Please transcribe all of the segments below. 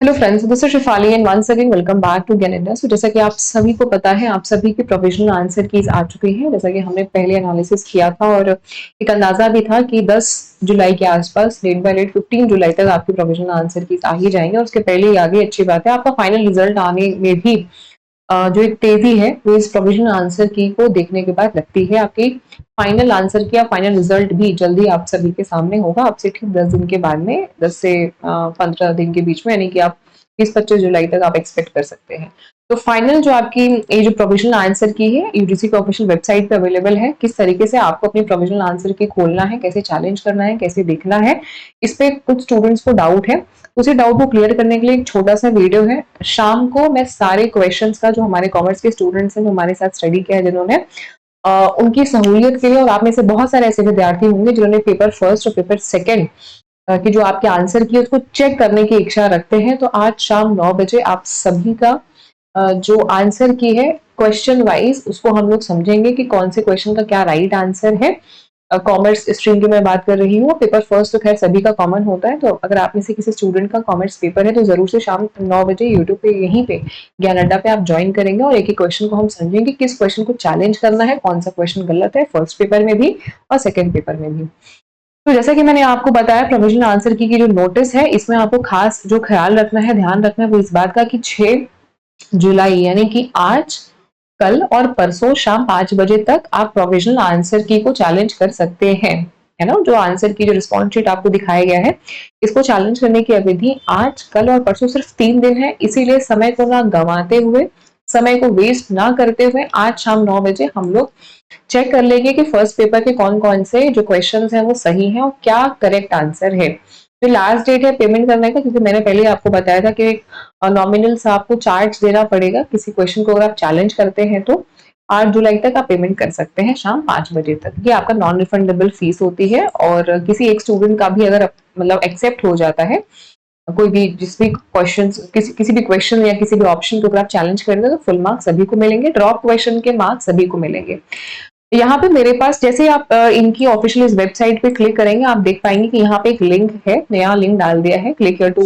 Hello friends, this is Shifali and once again welcome back to Gyan India. So जैसा कि आप सभी को पता है, आप सभी के प्रोविजनल आंसर कीज आ चुके हैं। जैसा कि हमने पहले एनालिसिस किया था और एक अंदाजा भी था कि 10 जुलाई के आसपास, लेट बाय लेट 15 जुलाई तक आपके प्रोविजनल आंसर कीज आ ही जाएंगे। और उसके पहले ही आगे अच्छी बात है, आपका फाइनल रिजल्ट आने में भी जो एक तेजी है वो इस प्रोविजनल आंसर की को देखने के बाद लगती है। आपकी फाइनल आंसर की या फाइनल रिजल्ट भी जल्दी आप सभी के सामने होगा, आपसे ठीक 10 दिन के बाद में, 10 से 15 दिन के बीच में, यानी कि आप 20-25 जुलाई तक आप एक्सपेक्ट कर सकते हैं। तो फाइनल जो आपकी ये जो प्रोविजनल आंसर की है, यूजीसी के ऑफिशियल वेबसाइट पे अवेलेबल है। किस तरीके से आपको अपनी प्रोविजनल आंसर की खोलना है, कैसे चैलेंज करना है, कैसे देखना है, इस पे कुछ स्टूडेंट्स को डाउट है। उसी डाउट को क्लियर करने के लिए एक छोटा सा वीडियो है। शाम को मैं सारे क्वेश्चंस का, जो हमारे कॉमर्स के स्टूडेंट्स हैं जो हमारे साथ स्टडी किया है जिन्होंने, उनकी सहूलियत के लिए, और आप में से बहुत सारे ऐसे विद्यार्थी होंगे जिन्होंने पेपर फर्स्ट और पेपर सेकंड कि जो आपके आंसर की है उसको चेक करने की इच्छा रखते हैं, तो आज शाम 9 बजे आप सभी का जो आंसर की है क्वेश्चन वाइज, उसको हम लोग समझेंगे कि कौन से क्वेश्चन का क्या राइट आंसर है। कॉमर्स स्ट्रीम की मैं बात कर रही हूँ। पेपर फर्स्ट तो खैर सभी का कॉमन होता है, तो अगर आप में से किसी स्टूडेंट का कॉमर्स पेपर है तो जरूर से शाम 9 बजे यूट्यूब पे, यहीं पे ज्ञान अड्डा पे आप ज्वाइन करेंगे और एक एक क्वेश्चन को हम समझेंगे, किस क्वेश्चन को चैलेंज करना है, कौन सा क्वेश्चन गलत है, फर्स्ट पेपर में भी और सेकेंड पेपर में भी। तो जैसा कि मैंने आपको बताया, प्रोविजनल आंसर की जो नोटिस है, इसमें आपको खास जो ख्याल रखना है, ध्यान रखना है, वो इस बात का कि 6 जुलाई यानी कि आज, कल और परसों शाम 5 बजे तक आप प्रोविजनल आंसर की को चैलेंज कर सकते हैं। है ना, जो आंसर की जो रिस्पॉन्स शीट आपको दिखाया गया है, इसको चैलेंज करने की अवधि आज, कल और परसों सिर्फ 3 दिन है। इसीलिए समय को ना गंवाते हुए, समय को वेस्ट ना करते हुए, आज शाम 9 बजे हम लोग चेक कर लेंगे कि फर्स्ट पेपर के कौन कौन से जो क्वेश्चंस हैं वो सही हैं और क्या करेक्ट आंसर है। जो लास्ट डेट है पेमेंट करने का, क्योंकि मैंने पहले आपको बताया था कि नॉमिनल सा आपको चार्ज देना पड़ेगा किसी क्वेश्चन को अगर आप चैलेंज करते हैं, तो 8 जुलाई तक आप पेमेंट कर सकते हैं शाम 5 बजे तक। ये आपका नॉन रिफंडेबल फीस होती है। और किसी एक स्टूडेंट का भी अगर मतलब एक्सेप्ट हो जाता है, कोई भी जिस भी क्वेश्चन, किसी भी क्वेश्चन या किसी भी ऑप्शन को अगर आप चैलेंज करेंगे, तो फुल मार्क्स सभी को मिलेंगे, ड्रॉप क्वेश्चन के मार्क्स सभी को मिलेंगे। यहाँ पे मेरे पास, जैसे आप इनकी ऑफिशियल इस वेबसाइट पे क्लिक करेंगे, आप देख पाएंगे कि यहाँ पे एक लिंक है, नया लिंक डाल दिया है, click here to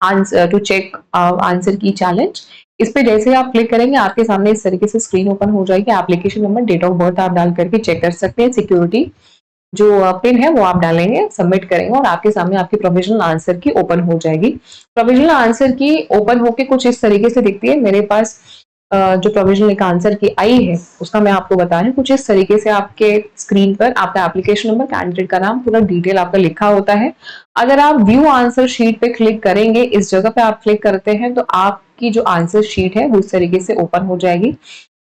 answer to check answer key challenge. इस पे जैसे आप क्लिक करेंगे, आपके सामने इस तरीके से स्क्रीन ओपन हो जाएगी। Application number, date of birth आप डाल करके चेक कर सकते हैं। सिक्योरिटी जो पिन है वो आप डालेंगे, सबमिट करेंगे और आपके सामने आपकी प्रोविजनल आंसर की ओपन हो जाएगी। प्रोविजनल आंसर की ओपन होके कुछ इस तरीके से दिखती है। मेरे पास जो प्रोविजनल एक आंसर की आई है, उसका मैं आपको बता रही हूँ। कुछ इस तरीके से आपके स्क्रीन पर आपका एप्लीकेशन नंबर, कैंडिडेट का नाम, पूरा डिटेल आपका लिखा होता है। अगर आप व्यू आंसर शीट पे क्लिक करेंगे, इस जगह पे आप क्लिक करते हैं, तो आपकी जो आंसर शीट है वो इस तरीके से ओपन हो जाएगी।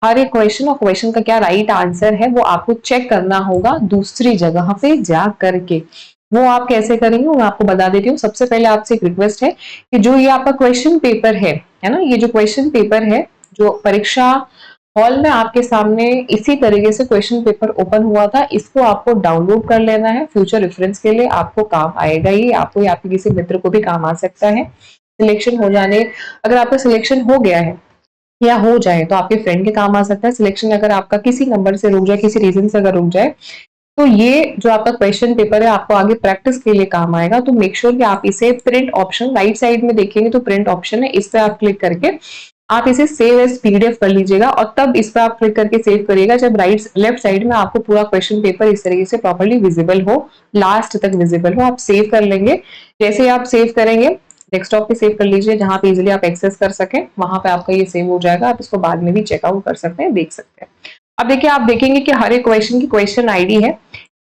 हर एक क्वेश्चन और क्वेश्चन का क्या राइट आंसर है वो आपको चेक करना होगा दूसरी जगह पे जा करके। वो आप कैसे करेंगे वो मैं आपको बता देती हूँ। सबसे पहले आपसे एक रिक्वेस्ट है कि जो ये आपका क्वेश्चन पेपर है ना, ये जो क्वेश्चन पेपर है, जो परीक्षा हॉल में आपके सामने इसी तरीके से क्वेश्चन पेपर ओपन हुआ था, इसको आपको डाउनलोड कर लेना है। फ्यूचर रेफरेंस के लिए आपको काम आएगा। ये आपको या आपके किसी मित्र को भी काम आ सकता है। सिलेक्शन हो जाने, अगर आपका सिलेक्शन हो गया है या हो जाए, तो आपके फ्रेंड के काम आ सकता है। सिलेक्शन अगर आपका किसी नंबर से रुक जाए, किसी रीजन से अगर रुक जाए, तो ये जो आपका क्वेश्चन पेपर है आपको आगे प्रैक्टिस के लिए काम आएगा। तो मेक श्योर कि आप इसे प्रिंट ऑप्शन, राइट साइड में देखेंगे तो प्रिंट ऑप्शन है, इस पे आप क्लिक करके आप इसे सेव एज पीडीएफ कर लीजिएगा और तब इस पर आप क्लिक करके सेव करिएगा, जब राइट लेफ्ट साइड में आपको पूरा क्वेश्चन पेपर इस तरीके से प्रॉपर्ली विजिबल हो, लास्ट तक विजिबल हो। आप सेव कर लेंगे। जैसे आप सेव करेंगे, डेस्कटॉप पे सेव कर लीजिए, जहां पे इजिली आप एक्सेस कर सकें, वहां पे आपका ये सेव हो जाएगा। आप इसको बाद में भी चेकआउट कर सकते हैं, देख सकते हैं। अब देखिए, आप देखेंगे कि हर एक क्वेश्चन की क्वेश्चन आईडी है।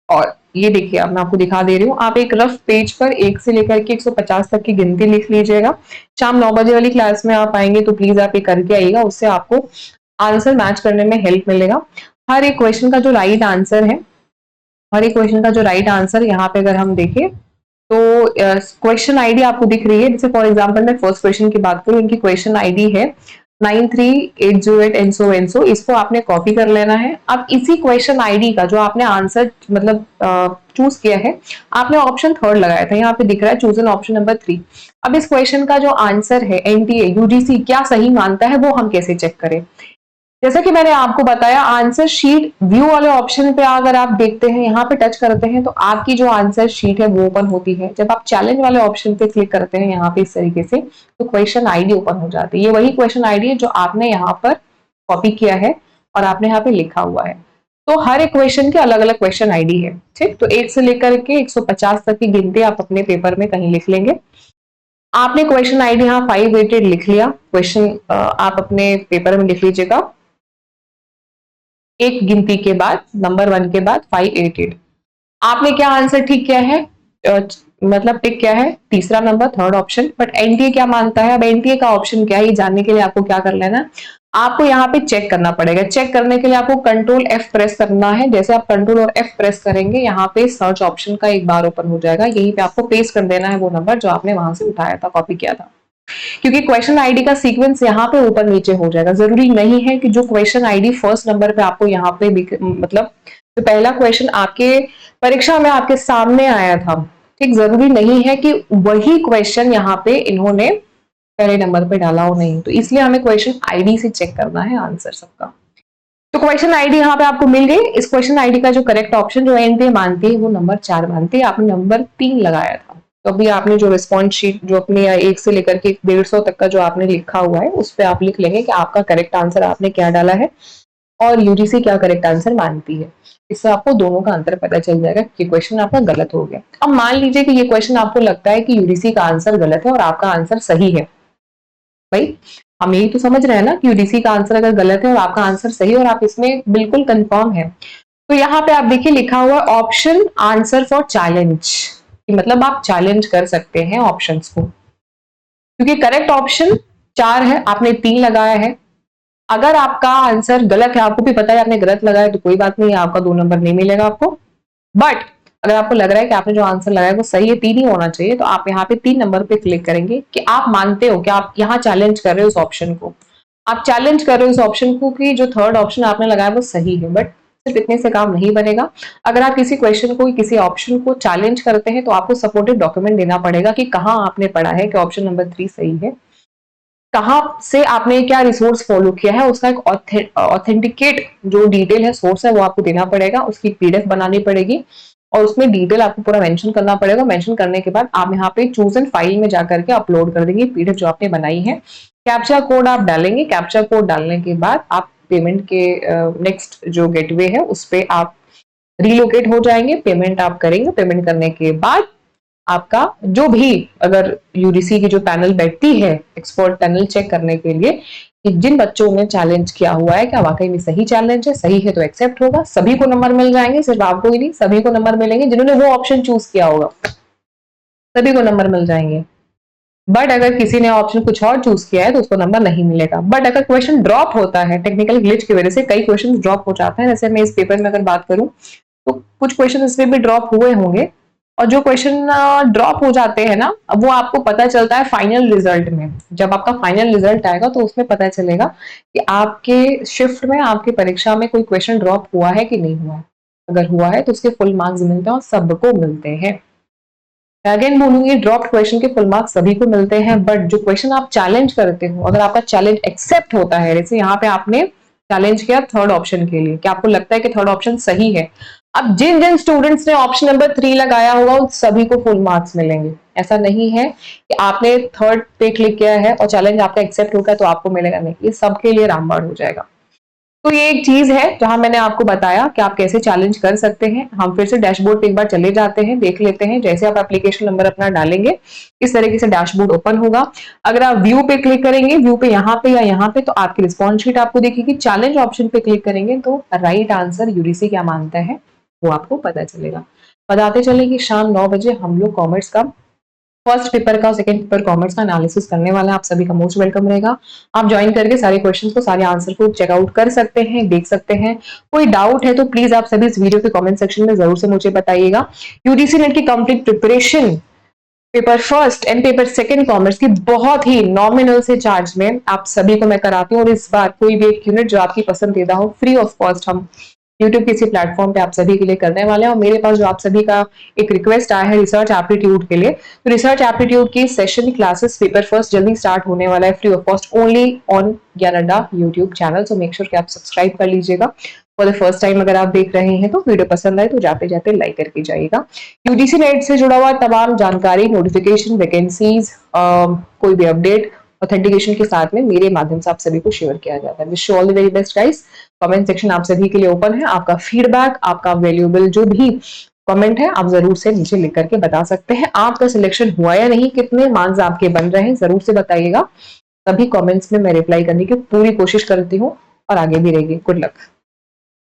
और ये देखिए, अब मैं आपको दिखा दे रही हूँ। आप एक रफ पेज पर 1 से लेकर के 150 तक की गिनती लिख लीजिएगा। शाम 9 बजे वाली क्लास में आप आएंगे तो प्लीज आप ये करके आइएगा, उससे आपको आंसर मैच करने में हेल्प मिलेगा। हर एक क्वेश्चन का जो राइट आंसर है, हर एक क्वेश्चन का जो राइट आंसर यहाँ पे अगर हम देखें, तो क्वेश्चन आईडी आपको दिख रही है। जैसे फॉर एग्जांपल मैं फर्स्ट क्वेश्चन की बात करूं, इनकी क्वेश्चन आईडी है 93808 एनसो एनसो। इसको आपने कॉपी कर लेना है। अब इसी क्वेश्चन आईडी का जो आपने आंसर मतलब चूज किया है, आपने ऑप्शन थर्ड लगाया था, यहाँ पे दिख रहा है चूज एन ऑप्शन नंबर 3। अब इस क्वेश्चन का जो आंसर है, एनटीए यूजीसी क्या सही मानता है वो हम कैसे चेक करें। जैसा कि मैंने आपको बताया, आंसर शीट व्यू वाले ऑप्शन पे अगर आप देखते हैं, यहाँ पे टच करते हैं तो आपकी जो आंसर शीट है वो ओपन होती है। जब आप चैलेंज वाले ऑप्शन पे क्लिक करते हैं यहाँ पे इस तरीके से, तो क्वेश्चन आईडी ओपन हो जाती है। ये वही क्वेश्चन आईडी है जो आपने यहाँ पर कॉपी किया है और आपने यहाँ पे लिखा हुआ है। तो हर एक क्वेश्चन के अलग अलग क्वेश्चन आईडी है, ठीक। तो 1 से लेकर के 150 तक की गिनती आप अपने पेपर में कहीं लिख लेंगे। आपने क्वेश्चन आईडी यहाँ 588 लिख लिया, क्वेश्चन आप अपने पेपर में लिख लीजिएगा। एक गिनती के बाद, नंबर 1 के बाद 588। आपने क्या आंसर ठीक किया है, मतलब टिक क्या है, तीसरा number, third option. But NTA क्या मानता है, अब एनटीए का ऑप्शन क्या है ये जानने के लिए आपको क्या कर लेना, आपको यहाँ पे चेक करना पड़ेगा। चेक करने के लिए आपको कंट्रोल F प्रेस करना है। जैसे आप कंट्रोल और F प्रेस करेंगे, यहाँ पे सर्च ऑप्शन का एक बार ओपन हो जाएगा। यहीं पे आपको पेस्ट कर देना है वो नंबर जो आपने वहां से उठाया था, कॉपी किया था। क्योंकि क्वेश्चन आईडी का सीक्वेंस यहाँ पे ऊपर नीचे हो जाएगा। जरूरी नहीं है कि जो क्वेश्चन आईडी फर्स्ट नंबर पे आपको यहाँ पे मतलब तो पहला क्वेश्चन आपके परीक्षा में आपके सामने आया था, ठीक, जरूरी नहीं है कि वही क्वेश्चन यहाँ पे इन्होंने पहले नंबर पे डाला हो, नहीं। तो इसलिए हमें क्वेश्चन आईडी से चेक करना है आंसर सबका। तो क्वेश्चन आईडी यहाँ पे आपको मिल गई। इस क्वेश्चन आईडी का जो करेक्ट ऑप्शन जो एनटीए मानती है वो नंबर 4 मानती है। आपने नंबर 3 लगाया था। तो अभी आपने जो रिस्पॉन्स शीट जो अपनी 1 से लेकर के 150 तक का जो आपने लिखा हुआ है उस पर आप लिख लेंगे कि आपका करेक्ट आंसर आपने क्या डाला है और यूजीसी क्या करेक्ट आंसर मानती है। इससे आपको दोनों का अंतर पता चल जाएगा कि क्वेश्चन आपका गलत हो गया। अब मान लीजिए कि ये क्वेश्चन आपको लगता है कि यूजीसी का आंसर गलत है और आपका आंसर सही है। भाई हम यही तो समझ रहे हैं ना कि यूडीसी का आंसर अगर गलत है और आपका आंसर सही है और आप इसमें बिल्कुल कंफर्म है, तो यहाँ पे आप देखिए लिखा हुआ ऑप्शन आंसर फॉर चैलेंज, मतलब आप चैलेंज कर सकते हैं ऑप्शंस को, क्योंकि करेक्ट ऑप्शन 4 है, आपने 3 लगाया है। अगर आपका आंसर गलत है, आपको भी पता है आपने गलत लगाया, तो कोई बात नहीं, आपका 2 नंबर नहीं मिलेगा आपको। बट अगर आपको लग रहा है कि आपने जो आंसर लगाया वो सही है, 3 ही होना चाहिए, तो आप यहाँ पे 3 नंबर पे क्लिक करेंगे कि आप मानते हो कि आप यहाँ चैलेंज कर रहे हो उस ऑप्शन को। आप चैलेंज कर रहे हो उस ऑप्शन को कि जो थर्ड ऑप्शन आपने लगाया वो सही है। बट सिर्फ इतने से काम नहीं बनेगा। अगर आप किसी क्वेश्चन को, किसी ऑप्शन को चैलेंज करते हैं, तो आपको सपोर्टिव डॉक्यूमेंट देना पड़ेगा कि कहाँ आपने पढ़ा है कि ऑप्शन नंबर 3 सही है, कहाँ से आपने क्या रिसोर्स फॉलो किया है, उसका एक ऑथेंटिकेट जो डिटेल है, सोर्स है, वो आपको देना पड़ेगा। उसकी पीडीएफ बनानी पड़ेगी और उसमें डिटेल आपको पूरा मेंशन करना पड़ेगा। मेंशन करने के बाद आप यहाँ पे चूज एंड फाइल में जाकर के अपलोड कर देंगे पीडीएफ जो आपने बनाई है। कैप्चा कोड आप डालेंगे। कैप्चा कोड डालने के बाद आप पेमेंट के नेक्स्ट जो गेटवे है उस पर आप रिलोकेट हो जाएंगे। पेमेंट आप करेंगे। पेमेंट करने के बाद आपका जो भी, अगर यूडीसी की जो पैनल बैठती है एक्सपर्ट पैनल चेक करने के लिए कि जिन बच्चों ने चैलेंज किया हुआ है क्या वाकई में सही चैलेंज है, सही है तो एक्सेप्ट होगा, सभी को नंबर मिल जाएंगे, सिर्फ आपको ही नहीं सभी को नंबर मिलेंगे। जिन्होंने वो ऑप्शन चूज किया होगा सभी को नंबर मिल जाएंगे। बट अगर किसी ने ऑप्शन कुछ और चूज किया है तो उसको नंबर नहीं मिलेगा। बट अगर क्वेश्चन ड्रॉप होता है, टेक्निकल ग्लिच की वजह से कई क्वेश्चन ड्रॉप हो जाते हैं, जैसे मैं इस पेपर में अगर बात करूं तो कुछ क्वेश्चन इसमें भी ड्रॉप हुए होंगे, और जो क्वेश्चन ड्रॉप हो जाते हैं ना, अब वो आपको पता चलता है फाइनल रिजल्ट में। जब आपका फाइनल रिजल्ट आएगा तो उसमें पता चलेगा कि आपके शिफ्ट में, आपकी परीक्षा में कोई क्वेश्चन ड्रॉप हुआ है कि नहीं हुआ है। अगर हुआ है तो उसके फुल मार्क्स मिलते हैं और सबको मिलते हैं। अगेन बोलूंगी, ड्रॉप क्वेश्चन के फुल मार्क्स सभी को मिलते हैं, बट जो क्वेश्चन आप चैलेंज करते हो, अगर आपका चैलेंज एक्सेप्ट होता है, जैसे यहाँ पे आपने चैलेंज किया थर्ड ऑप्शन के लिए कि आपको लगता है कि थर्ड ऑप्शन सही है, अब जिन जिन स्टूडेंट्स ने ऑप्शन नंबर 3 लगाया होगा उन सभी को फुल मार्क्स मिलेंगे। ऐसा नहीं है कि आपने थर्ड पे क्लिक किया है और चैलेंज आपका एक्सेप्ट होगा तो आपको मिलेगा, नहीं, ये सबके लिए रामबाण हो जाएगा। तो ये एक चीज है जहां मैंने आपको बताया कि आप कैसे चैलेंज कर सकते हैं। हम फिर से डैशबोर्ड पे एक बार चले जाते हैं, देख लेते हैं। जैसे आप एप्लीकेशन नंबर अपना डालेंगे इस तरीके से डैशबोर्ड ओपन होगा। अगर आप व्यू पे क्लिक करेंगे, व्यू पे यहाँ पे या यहाँ पे, तो आपकी रिस्पॉन्स शीट आपको दिखेगी। चैलेंज ऑप्शन पे क्लिक करेंगे तो राइट आंसर यूडीसी क्या मानता है वो आपको पता चलेगा। बताते चले कि शाम 9 बजे हम लोग कॉमर्स का फर्स्ट पेपर का, सेकंड पेपर कॉमर्स का एनालिसिस करने वाला है। आप सभी का मोस्ट वेलकम रहेगा। आप ज्वाइन करके सारे क्वेश्चंस को, सारे आंसर को चेकआउट कर सकते हैं, देख सकते हैं। कोई डाउट है तो प्लीज आप सभी इस वीडियो के कमेंट सेक्शन में जरूर से मुझे बताइएगा। यूडीसी नेट की complete preparation paper first and paper second commerce की बहुत ही नॉमिनल से चार्ज में आप सभी को मैं कराती हूँ, और इस बार कोई भी एक यूनिट जो आपकी पसंदीदा हो फ्री ऑफ कॉस्ट हम यूट्यूब किसी प्लेटफॉर्म पे आप सभी के लिए करने वाले हैं। और मेरे पास जो आप सभी का एक रिक्वेस्ट आया है रिसर्च एप्टीट्यूड के लिए, तो रिसर्च एप्टीट्यूड की सेशन क्लासेस पेपर फर्स्ट जल्दी स्टार्ट होने वाला है, free of cost, only on ज्ञान अड्डा YouTube channel. So make sure कि आप सब्सक्राइब कर लीजिएगा फॉर द फर्स्ट टाइम। अगर आप देख रहे हैं तो वीडियो पसंद आए तो जाते जाते लाइक करके जाइएगा। यूजीसी नेट से जुड़ा हुआ तमाम जानकारी, नोटिफिकेशन, वैकेंसीज, कोई भी अपडेट ऑथेंटिकेशन के साथ में मेरे माध्यम से आप सभी को शेयर किया जाता है। Wish you all the very best guys. Comment section आप सभी के लिए ओपन है। आपका फीडबैक, आपका वैल्यूएबल जो भी कमेंट है आप जरूर से नीचे लिख करके बता सकते हैं। आपका सिलेक्शन हुआ या नहीं, कितने मार्क्स आपके बन रहे हैं, जरूर से बताइएगा। सभी कमेंट्स में मैं रिप्लाई करने की पूरी कोशिश करती हूँ और आगे भी रहेगी। Good luck.